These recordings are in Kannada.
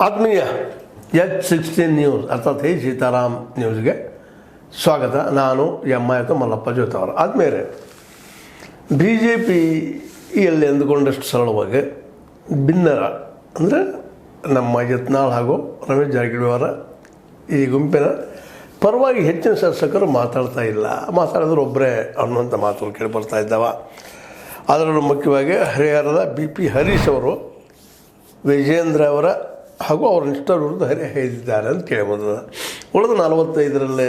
ಆತ್ಮೀಯ H16 ನ್ಯೂಸ್ ಅರ್ಥಾತ್ ಹೇ ಸೀತಾರಾಮ್ ನ್ಯೂಸ್ಗೆ ಸ್ವಾಗತ. ನಾನು ಎಂ.ಐ. ಮಲ್ಲಪ್ಪ ಜೋತ್ ಅವರು. ಆದಮೇಲೆ ಬಿ ಜೆ ಪಿಯಲ್ಲಿ ಅಂದುಕೊಂಡಷ್ಟು ಸರಳವಾಗಿ ಭಿನ್ನರ ಅಂದರೆ ನಮ್ಮ ಯತ್ನಾಳ್ ಹಾಗೂ ರಮೇಶ್ ಜಾರಕಿಹೊಳಿ ಅವರ ಈ ಗುಂಪಿನ ಪರವಾಗಿ ಹೆಚ್ಚಿನ ಶಾಸಕರು ಮಾತಾಡ್ತಾ ಇಲ್ಲ. ಮಾತಾಡಿದ್ರೆ ಒಬ್ಬರೇ ಅನ್ನುವಂಥ ಮಾತುಗಳು ಕೇಳಿ ಬರ್ತಾ ಇದ್ದಾವೆ. ಅದರಲ್ಲೂ ಮುಖ್ಯವಾಗಿ ಹರಿಹರದ ಬಿ.ಪಿ. ಹರೀಶ್ ಅವರು ವಿಜೇಂದ್ರ ಅವರ ಹಾಗೂ ಅವರ ನಿಷ್ಠರ ವಿರುದ್ಧ ಹೇಳಿದ್ದಾರೆ ಅಂತ ಕೇಳಿಬಂದದ. ಉಳಿದ 45ರಲ್ಲೇ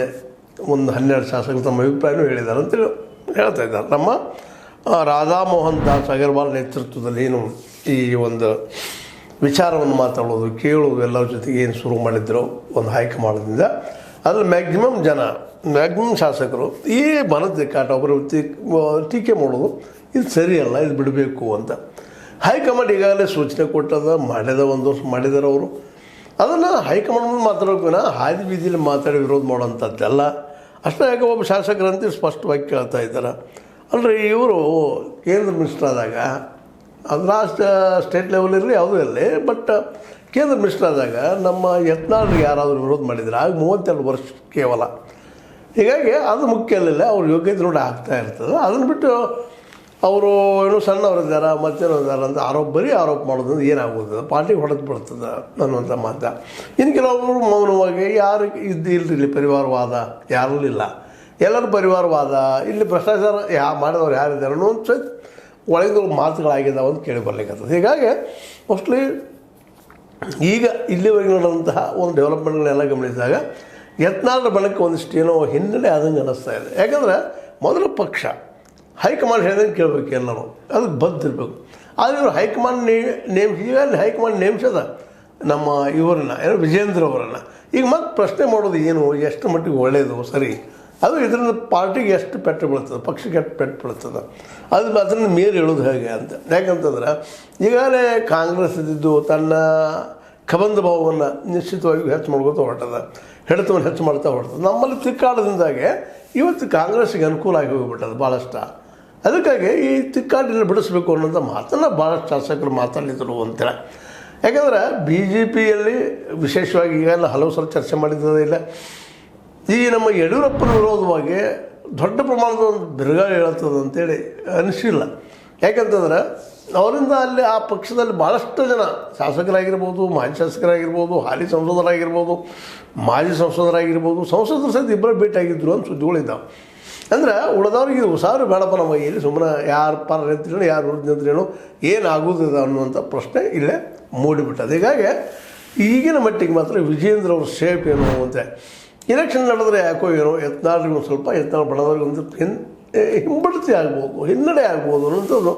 ಒಂದು 12 ಶಾಸಕರು ತಮ್ಮ ಅಭಿಪ್ರಾಯನೂ ಹೇಳಿದ್ದಾರೆ ಅಂತೇಳಿ ಹೇಳ್ತಾ ಇದ್ದಾರೆ. ನಮ್ಮ ರಾಧಾ ಮೋಹನ್ ದಾಸ್ ಅಗರ್ವಾಲ್ ನೇತೃತ್ವದಲ್ಲಿ ಏನು ಈ ಒಂದು ವಿಚಾರವನ್ನು ಮಾತಾಡೋದು ಕೇಳೋದು ಎಲ್ಲರ ಜೊತೆಗೆ ಏನು ಶುರು ಮಾಡಿದ್ರು ಒಂದು ಹೈಕಮಾಂಡ್ದಿಂದ, ಅದ್ರಲ್ಲಿ ಮ್ಯಾಕ್ಸಿಮಮ್ ಶಾಸಕರು ಈ ಬನದ ಕಾಟ ಒಬ್ಬರು ಟೀಕೆ ಮಾಡೋದು ಇದು ಸರಿಯಲ್ಲ, ಇದು ಬಿಡಬೇಕು ಅಂತ ಹೈಕಮಾಂಡ್ ಈಗಾಗಲೇ ಸೂಚನೆ ಕೊಟ್ಟದ. ಒಂದು ವರ್ಷ ಮಾಡಿದ್ದಾರೆ ಅವರು. ಅದನ್ನು ಹೈಕಮಾಂಡ್ ಮುಂದೆ ಮಾತಾಡೋಕಿನ ಹಾದಿ ಬೀದಿಲಿ ಮಾತಾಡಿ ವಿರೋಧ ಮಾಡೋವಂಥದ್ದೆಲ್ಲ. ಅಷ್ಟೇ ಯಾಕೆ ಒಬ್ಬ ಶಾಸಕರಂತೆ ಸ್ಪಷ್ಟವಾಗಿ ಕೇಳ್ತಾ ಇದ್ದಾರೆ. ಅಲ್ರಿ ಇವರು ಕೇಂದ್ರ ಮಿನಿಸ್ಟರ್ ಆದಾಗ ಅದು ಸ್ಟೇಟ್ ಲೆವೆಲ್ ಇರಲಿ ಯಾವುದೂ ಇರಲಿ, ಬಟ್ ಕೇಂದ್ರ ಮಿನಿಸ್ಟರ್ ಆದಾಗ ನಮ್ಮ ಯತ್ನಾಳ್ರಿಗೆ ಯಾರಾದರೂ ವಿರೋಧ ಮಾಡಿದರೆ ಆಗ 32 ವರ್ಷ ಕೇವಲ. ಹೀಗಾಗಿ ಅದು ಮುಖ್ಯ ಅಲ್ಲಿಲ್ಲ, ಅವ್ರ ಯೋಗ್ಯತೆ ನೋಡಿ ಆಗ್ತಾ ಇರ್ತದೆ. ಅದನ್ನು ಬಿಟ್ಟು ಅವರು ಏನೋ ಸಣ್ಣವರಿದ್ದಾರೆ ಮತ್ತೇನೋ ಇದ್ದಾರೆ ಅಂತ ಆರೋಪ ಮಾಡೋದ್ರಿಂದ ಏನಾಗ್ಬೋದು, ಪಾರ್ಟಿಗೆ ಹೊಡೆದು ಬಿಡ್ತದೆ ಅನ್ನುವಂಥ ಮಾತು. ಇನ್ನು ಕೆಲವೊಬ್ಬರು ಮೌನವಾಗಿ ಯಾರು ಇಲ್ರಿ ಇಲ್ಲಿ ಪರಿವಾರವಾದ ಯಾರಲ್ಲಿಲ್ಲ, ಎಲ್ಲರೂ ಪರಿವಾರವಾದ, ಇಲ್ಲಿ ಭ್ರಷ್ಟಾಚಾರ ಮಾಡಿದವ್ರು ಯಾರಿದ್ದಾರೆ ಅನ್ನೋ ಒಂದು ಒಳಗಿದ ಮಾತುಗಳಾಗಿದ್ದಾವೆ ಅಂತ ಕೇಳಿ ಬರ್ಲಿಕ್ಕಂಥದ್ದು. ಹೀಗಾಗಿ ಮೋಸ್ಟ್ಲಿ ಈಗ ಇಲ್ಲಿವರೆಗೆ ನೋಡುವಂತಹ ಒಂದು ಡೆವಲಪ್ಮೆಂಟ್ಗಳನ್ನೆಲ್ಲ ಗಮನಿಸಿದಾಗ ಯತ್ನಾಳರ ಬಣಕ್ಕೆ ಒಂದಿಷ್ಟು ಏನೋ ಹಿನ್ನಡೆ ಆದಂಗೆ ಅನ್ನಿಸ್ತಾ ಇದೆ. ಯಾಕಂದರೆ ಮೊದಲ ಪಕ್ಷ ಹೈಕಮಾಂಡ್ ಹೇಳಿದಂಗೆ ಕೇಳಬೇಕು, ಎಲ್ಲರೂ ಅದಕ್ಕೆ ಬದ್ದಿರಬೇಕು. ಆದರೆ ಇವರು ಹೈಕಮಾಂಡ್ ಈಗಾಗಲೇ ಹೈಕಮಾಂಡ್ ನೇಮಿಸದ ನಮ್ಮ ಇವರನ್ನ ವಿಜೇಂದ್ರ ಅವರನ್ನು. ಈಗ ಮತ್ತೆ ಪ್ರಶ್ನೆ ಮಾಡೋದು ಏನು, ಎಷ್ಟು ಮಟ್ಟಿಗೆ ಒಳ್ಳೆಯದು ಸರಿ, ಅದು ಇದರಿಂದ ಪಾರ್ಟಿಗೆ ಎಷ್ಟು ಪೆಟ್ಟು ಬೀಳ್ತದೆ, ಪಕ್ಷಕ್ಕೆ ಎಷ್ಟು ಪೆಟ್ಟು ಬೀಳ್ತದೆ, ಅದನ್ನು ಮೀರಿ ಹೇಳೋದು ಹೇಗೆ ಅಂತ. ಯಾಕಂತಂದ್ರೆ ಈಗಾಗಲೇ ಕಾಂಗ್ರೆಸ್ ಇದ್ದಿದ್ದು ತನ್ನ ಕಬಂಧ ಭಾವವನ್ನು ನಿಶ್ಚಿತವಾಗಿ ಹೆಚ್ಚು ಮಾಡ್ಕೊತ ಹೊರಟದ, ಹಿಡಿತವನ್ನು ಹೆಚ್ಚು ಮಾಡ್ತಾ ಹೊರಟದ. ನಮ್ಮಲ್ಲಿ ತಿಕ್ಕಾಟದಿಂದಾಗೆ ಇವತ್ತು ಕಾಂಗ್ರೆಸ್ಸಿಗೆ ಅನುಕೂಲ ಆಗಿ ಹೋಗಿಬಿಟ್ಟದು ಭಾಳಷ್ಟು. ಅದಕ್ಕಾಗಿ ಈ ತಿಕ್ಕಾಟನ್ನು ಬಿಡಿಸ್ಬೇಕು ಅನ್ನೋಂಥ ಮಾತನ್ನು ಭಾಳಷ್ಟು ಶಾಸಕರು ಮಾತಾಡಿದ್ರು ಅಂತಾರೆ. ಯಾಕಂದರೆ ಬಿ ಜೆ ಪಿಯಲ್ಲಿ ವಿಶೇಷವಾಗಿ ಈಗೆಲ್ಲ ಹಲವು ಸಲ ಚರ್ಚೆ ಮಾಡಿದ್ದದೇ ಇಲ್ಲ. ಈ ನಮ್ಮ ಯಡಿಯೂರಪ್ಪನ ವಿರೋಧವಾಗಿ ದೊಡ್ಡ ಪ್ರಮಾಣದ ಒಂದು ಬಿರುಗಾಳಿ ಹೇಳ್ತದೆ ಅಂತೇಳಿ ಅನಿಸಿಲ್ಲ. ಯಾಕಂತಂದ್ರೆ ಅವರಿಂದ ಅಲ್ಲಿ ಆ ಪಕ್ಷದಲ್ಲಿ ಭಾಳಷ್ಟು ಜನ ಶಾಸಕರಾಗಿರ್ಬೋದು, ಮಾಜಿ ಶಾಸಕರಾಗಿರ್ಬೋದು, ಹಾಲಿ ಸಂಸದರಾಗಿರ್ಬೋದು, ಮಾಜಿ ಸಂಸದರಾಗಿರ್ಬೋದು, ಸಂಸದರು ಸಹಿತ ಇಬ್ಬರು ಭೇಟಿಯಾಗಿದ್ದರು ಅಂತ ಸುದ್ದಿಗಳಿದ್ದಾವೆ. ಅಂದರೆ ಉಳಿದವ್ರಿಗೆ ಉಸಾರು ಬೇಡಪ್ಪ ನಮ್ಮ ಇಲ್ಲಿ ಸುಮ್ಮನೆ ಯಾರು ಪರ ನಿಂತ್ರೇನು ಯಾರು ವಿರುದ್ಧ ನಿಂತ್ರೇನು ಏನಾಗೋದಿದೆ ಅನ್ನುವಂಥ ಪ್ರಶ್ನೆ ಇಲ್ಲೇ ಮೂಡಿಬಿಟ್ಟದು. ಹೀಗಾಗಿ ಈಗಿನ ಮಟ್ಟಿಗೆ ಮಾತ್ರ ವಿಜೇಂದ್ರ ಅವ್ರ ಶೇಪ್ ಏನು ಅಂತ ಎಲೆಕ್ಷನ್ ನಡೆದ್ರೆ ಯಾಕೋ ಏನೋ ಯತ್ನಾಳ್ರಿಗೆ ಒಂದು ಸ್ವಲ್ಪ ಯತ್ನಾಳ್ ಬಣದವ್ರಿಗೆ ಒಂದು ಹಿಂಬಡ್ತಿ ಆಗ್ಬೋದು, ಹಿನ್ನಡೆ ಆಗ್ಬೋದು ಅನ್ನೋಂಥದ್ದು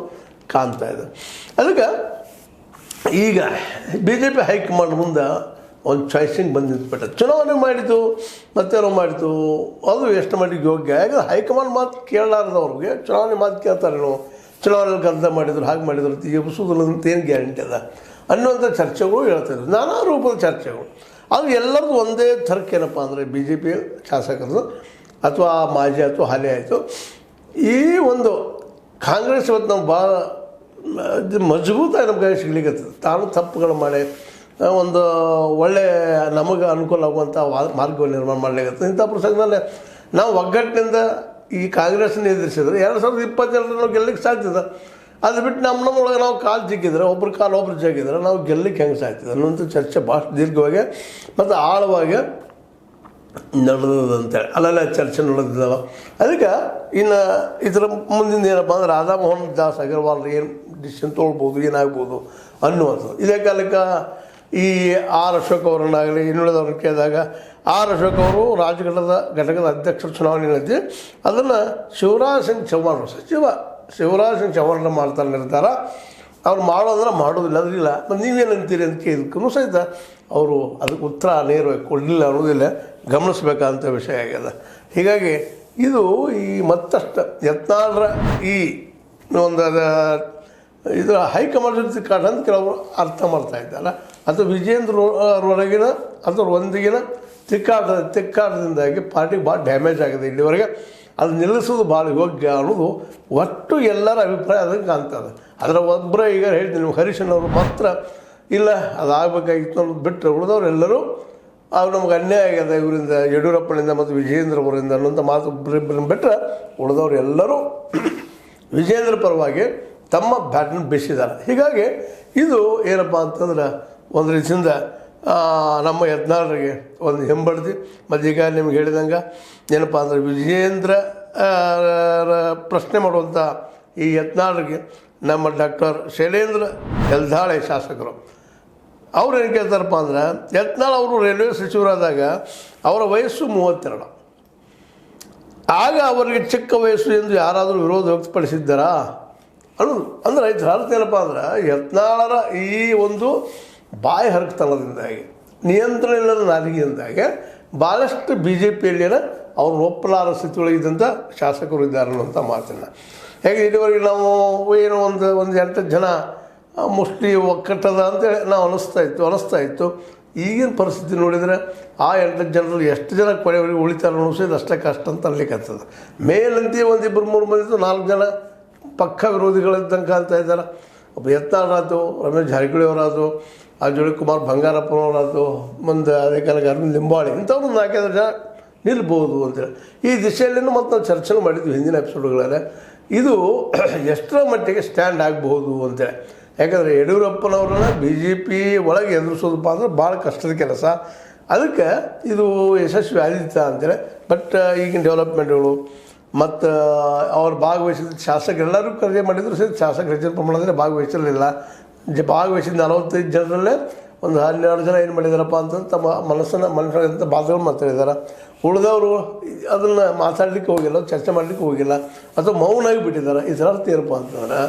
ಕಾಣ್ತಾ ಇದೆ. ಅದಕ್ಕೆ ಈಗ ಬಿ ಜೆ ಪಿ ಹೈಕಮಾಂಡ್ ಮುಂದೆ ಒಂದು ಚಾಯ್ಸಿಂಗ್ ಬಂದು ನಿಂತ್ಬಿಟ್ಟೆ. ಚುನಾವಣೆ ಮಾಡಿತು ಮತ್ತೇನೋ ಮಾಡಿತು, ಅದು ಎಷ್ಟು ಮಟ್ಟಿಗೆ ಯೋಗ್ಯ. ಯಾಕಂದ್ರೆ ಹೈಕಮಾಂಡ್ ಮಾತು ಕೇಳಲಾರ್ದವ್ರಿಗೆ ಚುನಾವಣೆ ಮಾತು ಕೇಳ್ತಾರೇನೋ, ಚುನಾವಣೆಯಲ್ಲಿ ಗದ್ದ ಮಾಡಿದ್ರು ಹಾಗೆ ಮಾಡಿದ್ರು ಎಬ್ಬಿಸೋದಿಲ್ಲ ಅಂತ ಏನು ಗ್ಯಾರಂಟಿ ಅದ ಅನ್ನುವಂಥ ಚರ್ಚೆಗಳು ಹೇಳ್ತಾಯಿದ್ರು, ನಾನಾ ರೂಪದ ಚರ್ಚೆಗಳು. ಅದು ಎಲ್ಲರದ್ದು ಒಂದೇ ಥರಕ್ಕೇನಪ್ಪ ಅಂದರೆ ಬಿ ಜೆ ಪಿ ಶಾಸಕರದು ಅಥವಾ ಮಾಜಿ ಆಯಿತು ಹಾಲಿ ಆಯಿತು, ಈ ಒಂದು ಕಾಂಗ್ರೆಸ್ ಇವತ್ತು ನಾವು ಭಾಳ ಮಜಬೂತಾಗಿ ನಮ್ಗೆ ಸಿಗ್ಲಿಕ್ಕತ್ತದ. ತಾನು ತಪ್ಪುಗಳು ಮಾಡಿ ಒಂದು ಒಳ್ಳೆಯ ನಮಗೆ ಅನುಕೂಲ ಆಗುವಂಥ ಮಾರ್ಗವನ್ನು ನಿರ್ಮಾಣ ಮಾಡಲಿಕ್ಕೆ ಇಂಥ ಪ್ರಸಂಗದಲ್ಲಿ ನಾವು ಒಗ್ಗಟ್ಟಿನಿಂದ ಈ ಕಾಂಗ್ರೆಸ್ನ ಎದುರಿಸಿದ್ರೆ 2022 ನಾವು ಗೆಲ್ಲಕ್ಕೆ ಸಾಧ್ಯದ. ಅದು ಬಿಟ್ಟು ನಮ್ಮೊಳಗೆ ನಾವು ಕಾಲು ಜಿಗ್ಗಿದ್ರೆ ಒಬ್ರು ಕಾಲು ಒಬ್ರು ಜಗ್ಗಿದ್ರೆ ನಾವು ಗೆಲ್ಲಕ್ಕೆ ಹೆಂಗೆ ಸಾಧ್ತದೆ ಅನ್ನೋಂಥ ಚರ್ಚೆ ಭಾಳ ದೀರ್ಘವಾಗಿ ಮತ್ತು ಆಳವಾಗಿ ನಡೆದಂತೇಳಿ ಅಲ್ಲೆಲ್ಲ ಚರ್ಚೆ ನಡೆದಿದ್ದಾವೆ. ಅದಕ್ಕೆ ಇನ್ನು ಇದರ ಮುಂದಿನ ಏನಪ್ಪ ಅಂದ್ರೆ ರಾಧಾ ಮೋಹನ್ ದಾಸ್ ಅಗರ್ವಾಲ್ ಏನು ಡಿಸಿಷನ್ ತೊಗೊಳ್ಬೋದು, ಏನಾಗ್ಬೋದು ಅನ್ನುವಂಥದ್ದು. ಇದೇ ಕಾಲಕ್ಕೆ ಈ ಆರ್ ಅಶೋಕ್ ಅವರನ್ನಾಗಲಿ ಇನ್ನುಳಿದವ್ರನ್ನ ಕೇಳಿದಾಗ ಆರ್ ಅಶೋಕ್ ಅವರು ಘಟಕದ ಅಧ್ಯಕ್ಷರ ಚುನಾವಣೆ ನಡೆದಿ ಅದನ್ನು ಶಿವರಾಜ್ ಸಿಂಗ್ ಚೌಹಾಣ್ ಮಾಡ್ತಾರೆ ನಿರ್ಧಾರ. ಅವ್ರು ಮಾಡೋದ್ರೆ ಮಾಡೋದಿಲ್ಲ, ಅದರಿಲ್ಲ. ಮತ್ತು ನೀವೇನಂತೀರಿ ಅಂತ ಕೇಳಿದಕ್ಕೂ ಸಹಿತ ಅವರು ಅದಕ್ಕೆ ಉತ್ತರ ನೇರವಾಗಿ ಕೊಡಲಿಲ್ಲ ಅನ್ನೋದಿಲ್ಲ, ಗಮನಿಸಬೇಕಂತ ವಿಷಯ ಆಗ್ಯದ. ಹೀಗಾಗಿ ಇದು ಈ ಮತ್ತಷ್ಟು ಯತ್ನಾಳರ ಈ ಒಂದು ಇದರ ಹೈಕಮಾಂಡ್ ಜೊತೆ ಕಾಟ ಅಂತ ಕೆಲವರು ಅರ್ಥ ಮಾಡ್ತಾ ಇದ್ದಾರೆ. ಅಥವಾ ವಿಜೇಂದ್ರವರೆಗಿನ ಅಥವಾ ಒಂದಿಗಿನ ತಿಕ್ಕಾಟದಿಂದಾಗಿ ಪಾರ್ಟಿಗೆ ಭಾಳ ಡ್ಯಾಮೇಜ್ ಆಗಿದೆ ಇಲ್ಲಿವರೆಗೆ. ಅದು ನಿಲ್ಲಿಸೋದು ಭಾಳ ಯೋಗ್ಯ ಅನ್ನೋದು ಒಟ್ಟು ಎಲ್ಲರ ಅಭಿಪ್ರಾಯ ಅದಕ್ಕೆ ಕಾಣ್ತದೆ. ಅದರ ಒಬ್ಬರೇ ಈಗ ಹೇಳ್ತೀನಿ, ಹರೀಶಣ್ಣವರು ಮಾತ್ರ ಇಲ್ಲ ಅದಾಗಬೇಕಾಗಿತ್ತು ಅನ್ನೋದು ಬಿಟ್ಟರೆ ಉಳಿದವರೆಲ್ಲರೂ ಅವ್ರು ನಮ್ಗೆ ಅನ್ಯಾಯ ಆಗ್ಯದ ಇವರಿಂದ, ಯಡಿಯೂರಪ್ಪನಿಂದ ಮತ್ತು ವಿಜಯೇಂದ್ರ ಅವರಿಂದ ಅನ್ನೋಂಥ ಮಾತು ಇಬ್ಬರನ್ನು ಬಿಟ್ಟರೆ ಉಳಿದವರು ಎಲ್ಲರೂ ವಿಜಯೇಂದ್ರ ಪರವಾಗಿ ತಮ್ಮ ಬ್ಯಾಟನ್ನು ಬೀಸಿದ್ದಾರೆ. ಹೀಗಾಗಿ ಇದು ಏನಪ್ಪ ಅಂತಂದ್ರೆ ಒಂದು ರೀತಿಯಿಂದ ನಮ್ಮ ಯತ್ನಾಳರಿಗೆ ಒಂದು ಹೆಂಬಡ್ತಿ. ಮತ್ತು ಈಗ ನಿಮ್ಗೆ ಹೇಳಿದಂಗೆ ಏನಪ್ಪ ಅಂದರೆ ವಿಜಯೇಂದ್ರ ಪ್ರಶ್ನೆ ಮಾಡುವಂಥ ಈ ಯತ್ನಾಳರಿಗೆ ನಮ್ಮ ಡಾಕ್ಟರ್ ಶೈಲೇಂದ್ರ ಯಲ್ದಾಳೆ ಶಾಸಕರು ಅವ್ರು ಏನು ಕೇಳ್ತಾರಪ್ಪ ಅಂದ್ರೆ, ಯತ್ನಾಳ್ ಅವರು ರೈಲ್ವೆ ಸಚಿವರಾದಾಗ ಅವರ ವಯಸ್ಸು 32. ಆಗ ಅವರಿಗೆ ಚಿಕ್ಕ ವಯಸ್ಸು ಎಂದು ಯಾರಾದರೂ ವಿರೋಧ ವ್ಯಕ್ತಪಡಿಸಿದ್ದಾರಾ ಅನ್ನೋದು. ಅಂದ್ರೆ ಇದರ ಅರ್ಥ ಏನಪ್ಪ ಅಂದ್ರೆ, ಯತ್ನಾಳರ ಈ ಒಂದು ಬಾಯಿ ಹರಕ್ತನದಿಂದಾಗಿ, ನಿಯಂತ್ರಣ ಇಲ್ಲದ ನಾಲಿಗೆಯಿಂದಾಗಿ ಭಾಳಷ್ಟು BJPಯಲ್ಲಿನ ಅವ್ರು ಒಪ್ಪಲಾರ ಸ್ಥಿತಿಯೊಳಗಿದ್ದಂಥ ಶಾಸಕರು ಇದ್ದಾರೆ ಅನ್ನೋಂಥ ಮಾತನ್ನು. ಹೇಗೆ ಇದುವರೆಗೆ ನಾವು ಏನೋ ಒಂದು 8 ಜನ ಮೋಸ್ಟ್ಲಿ ಒಕ್ಕಟ್ಟದ ಅಂತೇಳಿ ನಾವು ಅನಿಸ್ತಾ ಇತ್ತು. ಈಗಿನ ಪರಿಸ್ಥಿತಿ ನೋಡಿದರೆ ಆ 8 ಜನರಲ್ಲಿ ಎಷ್ಟು ಜನ ಕೊನೆಯವರೆಗೆ ಉಳಿತಾರೆ ಅನ್ನೋದು ಅಷ್ಟೇ ಕಷ್ಟ ಅಂತ ಅನ್ಲಿಕ್ಕತ್ತದ. ಮೇಲಂತೆ 1-2-3 ಮಂದಿ 4 ಜನ ಪಕ್ಕ ವಿರೋಧಿಗಳಿದ್ದಂಗೆ ಕಾಣ್ತಾ ಇದ್ದಾರೆ. ಒಬ್ಬ ಯತ್ನಾಳರಾಯ್ತು, ರಮೇಶ್ ಜಾರಕಿಹೊಳಿ ಅವರಾಯ್ತು, ಆ ಜೋಡಿ ಕುಮಾರ್ ಬಂಗಾರಪ್ಪನವರಾಯ್ತು, ಮುಂದೆ ಅದೇ ಕಾಲಕ್ಕೆ ಅರವಿಂದ್ ಲಿಂಬಾವಳಿ, ಇಂಥವ್ರು 4-5 ಜನ ನಿಲ್ಬೋದು ಅಂತೇಳಿ ಈ ದಿಶೆಯಲ್ಲಿನೂ ಮತ್ತು ನಾವು ಚರ್ಚೆ ಮಾಡಿದ್ವಿ ಹಿಂದಿನ ಎಪಿಸೋಡ್ಗಳಲ್ಲಿ. ಇದು ಎಷ್ಟರ ಮಟ್ಟಿಗೆ ಸ್ಟ್ಯಾಂಡ್ ಆಗಬಹುದು ಅಂತೇಳಿ. ಯಾಕಂದರೆ ಯಡಿಯೂರಪ್ಪನವ್ರನ್ನ BJP ಒಳಗೆ ಎದುರಿಸೋದಪ್ಪ ಅಂದ್ರೆ ಭಾಳ ಕಷ್ಟದ ಕೆಲಸ. ಅದಕ್ಕೆ ಇದು ಯಶಸ್ವಿ ಆದಿತ್ತ ಅಂತೇಳಿ. ಬಟ್ ಈಗಿನ ಡೆವಲಪ್ಮೆಂಟ್ಗಳು ಮತ್ತು ಅವ್ರು ಭಾಗವಹಿಸಿದ ಶಾಸಕರೆಲ್ಲರೂ ಕರೆ ಮಾಡಿದ್ರು ಸಹಿತ ಶಾಸಕರು ಹೆಚ್ಚಿನ ಪ್ರಮಾಣದಲ್ಲಿ ಭಾಗವಹಿಸಿರಲಿಲ್ಲ. ಭಾಗವಹಿಸಿದ 45 ಜನರಲ್ಲೇ ಒಂದು 12 ಜನ ಏನು ಮಾಡಿದಾರಪ್ಪ ಅಂತಂದು ತಮ್ಮ ಮನಸ್ಸಿನಂಥ ಬಾಧೆಗಳು ಮಾತಾಡಿದ್ದಾರೆ. ಉಳಿದವರು ಅದನ್ನು ಮಾತಾಡಲಿಕ್ಕೆ ಹೋಗಿಲ್ಲ, ಚರ್ಚೆ ಮಾಡಲಿಕ್ಕೆ ಹೋಗಿಲ್ಲ, ಅಥವಾ ಮೌನಾಗಿ ಬಿಟ್ಟಿದ್ದಾರೆ. ಇದರ ಅರ್ಥ ಏನಪ್ಪ ಅಂತಂದ್ರೆ,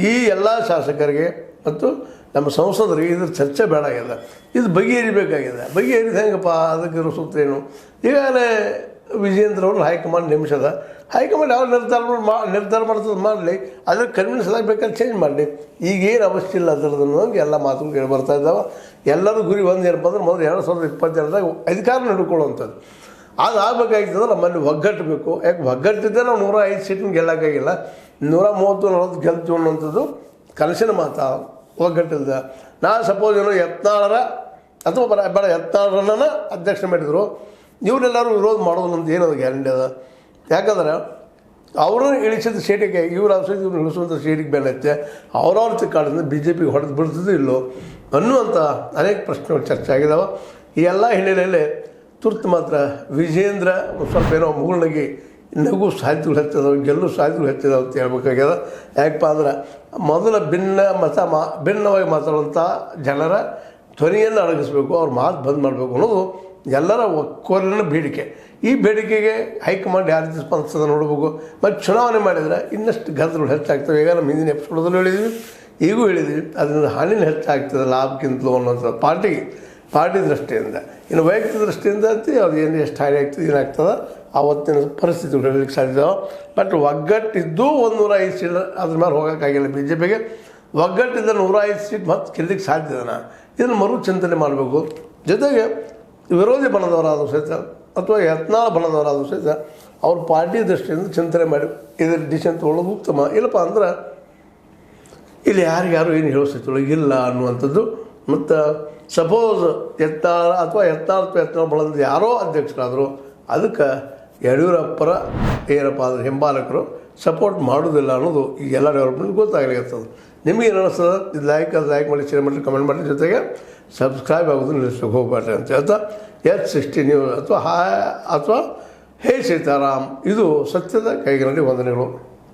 ಈ ಎಲ್ಲ ಶಾಸಕರಿಗೆ ಮತ್ತು ನಮ್ಮ ಸಂಸದರಿಗೆ ಇದ್ರ ಚರ್ಚೆ ಬೇಡ ಆಗಿದೆ. ಇದು ಬಗೆಹರಿಬೇಕಾಗಿದೆ. ಬಗೆಹರಿದ ಹೆಂಗಪ್ಪ, ಅದಕ್ಕಿರೋ ಸೂತ್ರ ಏನು? ಈಗಾಗಲೇ ವಿಜಯೇಂದ್ರ ಅವರು ಹೈಕಮಾಂಡ್ ನೇಮಿಸದ. ಹೈಕಮಾಂಡ್ ಯಾವ ನಿರ್ಧಾರ ಮಾಡ್ತದೆ ಮಾಡಲಿ, ಅದ್ರ ಕನ್ವಿನ್ಸ್ ಆಗಬೇಕಾದ್ರೆ ಚೇಂಜ್ ಮಾಡಲಿ. ಈಗೇನು ಅವಶ್ಯ ಇಲ್ಲ ಅದರದ್ದು ಅನ್ನೋಂಗೆ ಎಲ್ಲ ಮಾತುಗಳು ಕೇಳಿ ಬರ್ತಾ ಇದ್ದಾವೆ. ಎಲ್ಲರೂ ಗುರಿ ಒಂದು ಏನಪ್ಪ ಅಂದ್ರೆ ಮೊದಲು 2022ದಾಗ ಅಧಿಕಾರ ನಡ್ಕೊಳ್ಳುವಂಥದ್ದು. ಅದು ಆಗಬೇಕಾಗಿತ್ತಂದ್ರೆ ನಮ್ಮಲ್ಲಿ ಒಗ್ಗಟ್ಟಬೇಕು. ಯಾಕೆ ಒಗ್ಗಟ್ಟಿದ್ದರೆ ನಾವು 105 ಸೀಟನ್ನು ಗೆಲ್ಲಕ್ಕಾಗಿಲ್ಲ, 130-40 ಗೆಲ್ತೀವಿ ಅನ್ನೋಂಥದ್ದು ಕನಸಿನ ಮಾತು. ಒಗ್ಗಟ್ಟಿಲ್ದ ನಾನು ಸಪೋಸ್ ಏನೋ ಯತ್ನಾಳರ ಅಥವಾ ಬೇಡ ಯತ್ನಾಳರನ್ನ ಅಧ್ಯಕ್ಷ ಮಾಡಿದರು, ಇವರೆಲ್ಲರೂ ವಿರೋಧ ಮಾಡೋದು ನಮ್ದು ಏನದು ಗ್ಯಾರಂಟಿ ಅದ? ಯಾಕಂದ್ರೆ ಅವ್ರನ್ನ ಇಳಿಸಿದ ಸೀಟಿಗೆ ಇವ್ರು ಅವಸರ ಇವ್ರು ಇಳಿಸುವಂಥ ಸೀಟಿಗೆ ಬೆಲೆ ಐತೆ. ಅವ್ರವ್ರ ತಿಕ್ಕಾಡಿಂದ BJPಗೆ ಹೊಡೆದು ಬಿಡ್ತದೋ ಇಲ್ಲೋ ಅನ್ನುವಂಥ ಅನೇಕ ಪ್ರಶ್ನೆಗಳು ಚರ್ಚೆ ಆಗಿದ್ದಾವೆ. ಈ ಎಲ್ಲ ಹಿನ್ನೆಲೆಯಲ್ಲಿ ತುರ್ತು ಮಾತ್ರ ವಿಜಯೇಂದ್ರ ಸ್ವಲ್ಪ ಏನೋ ಮುಗುಳ್ನಾಗಿ ನಗು ಸಾಹಿತ್ಯಗಳು ಹೆಚ್ಚಿದಾವೆ, ಗೆಲ್ಲು ಸಾಹಿತ್ಯಗಳು ಹೆಚ್ಚಿದಾವೆ ಅಂತ ಹೇಳ್ಬೇಕಾಗ್ಯದ. ಯಾಕಪ್ಪ ಅಂದ್ರೆ ಮೊದಲ ಭಿನ್ನವಾಗಿ ಮಾತಾಡುವಂಥ ಜನರ ಧ್ವನಿಯನ್ನು ಅಡಗಿಸ್ಬೇಕು, ಅವ್ರ ಮಾತು ಬಂದ್ ಮಾಡಬೇಕು ಅನ್ನೋದು ಎಲ್ಲರ ಒಕ್ಕೊರಲಿನ ಬೇಡಿಕೆ. ಈ ಬೇಡಿಕೆಗೆ ಹೈಕಮಾಂಡ್ ಯಾವ ರೀತಿ ಸ್ಪಂದಿಸ್ತದೆ ನೋಡಬೇಕು. ಮತ್ತು ಚುನಾವಣೆ ಮಾಡಿದರೆ ಇನ್ನಷ್ಟು ಗದ್ದಲಗಳು ಹೆಚ್ಚಾಗ್ತವೆ. ಈಗ ನಮ್ಮ ಹಿಂದಿನ ಎಪಿಸೋಡಲ್ಲೂ ಹೇಳಿದ್ವಿ, ಈಗೂ ಹೇಳಿದ್ವಿ, ಅದರಿಂದ ಹಾನಿನ ಹೆಚ್ಚಾಗ್ತದೆ ಲಾಭಕ್ಕಿಂತಲೂ ಅನ್ನೋಂಥ ಪಾರ್ಟಿ ದೃಷ್ಟಿಯಿಂದ. ಇನ್ನು ವೈಯಕ್ತಿಕ ದೃಷ್ಟಿಯಿಂದ ಅಂತ ಅದು ಏನು ಎಷ್ಟು ಹಾನಿ ಆಗ್ತದೆ ಏನಾಗ್ತದೆ ಆವತ್ತಿನ ಪರಿಸ್ಥಿತಿಗಳು ಹೇಳಲಿಕ್ಕೆ ಸಾಧ್ಯ. ಬಟ್ ಒಗ್ಗಟ್ಟಿದ್ದು 105 ಸೀಟ್ ಅದ್ರ ಮೇಲೆ ಹೋಗೋಕ್ಕಾಗಿಲ್ಲ BJPಗೆ. ಒಗ್ಗಟ್ಟಿದ್ದ 105 ಸೀಟ್ ಮತ್ತೆ ಗೆಲ್ಲಕ್ಕೆ ಸಾಧ್ಯದನ, ಇದನ್ನು ಮರು ಚಿಂತನೆ ಮಾಡಬೇಕು. ಜೊತೆಗೆ ವಿರೋಧಿ ಬಣದವರಾದರೂ ಸಹಿತ ಅಥವಾ ಯತ್ನಾಳ ಬಣದವರಾದರೂ ಸಹಿತ ಅವ್ರ ಪಾರ್ಟಿ ದೃಷ್ಟಿಯಿಂದ ಚಿಂತನೆ ಮಾಡಿ ಇದರ ಡಿಸಿಷನ್ ತೊಗೊಳ್ಳೋದು ಉತ್ತಮ. ಇಲ್ಲಪ್ಪ ಅಂದ್ರೆ ಇಲ್ಲಿ ಯಾರಿಗಾರು ಏನು ಹೇಳೋ ಸ್ಥಿತಿಯೊಳಗೆ ಇಲ್ಲ ಅನ್ನುವಂಥದ್ದು. ಮತ್ತು ಸಪೋಸ್ ಯತ್ನಾಳ ಬಣದ ಯಾರೋ ಅಧ್ಯಕ್ಷರಾದರು ಅದಕ್ಕೆ ಯಡಿಯೂರಪ್ಪರ ಏನಪ್ಪ ಅಂದರೆ ಹಿಂಬಾಲಕರು ಸಪೋರ್ಟ್ ಮಾಡೋದಿಲ್ಲ ಅನ್ನೋದು ಈ ಎಲ್ಲ ಡೆವಲಪ್ಮೆಂಟ್ ಗೊತ್ತಾಗಲಿರ್ತದೆ. ನಿಮಗೇನು ಅನ್ನಿಸ್ತದೆ? ಇದು ಲೈಕ್ ಮಾಡಿ, ಶೇರ್ ಮಾಡಿ, ಕಮೆಂಟ್ ಮಾಡಿ, ಜೊತೆಗೆ ಸಬ್ಸ್ಕ್ರೈಬ್ ಆಗೋದು ನಿಲ್ಲಿಸೋಕೆ ಹೋಗ್ಬೇಡ್ರಿ ಅಂತ ಹೇಳ್ತಾ H60 ನ್ಯೂಸ್ ಅಥವಾ ಹೇ ಸೀತಾರಾಮ್ ಇದು ಸತ್ಯದ ಕೈಗಳಲ್ಲಿ ವಂದನೆಗಳು.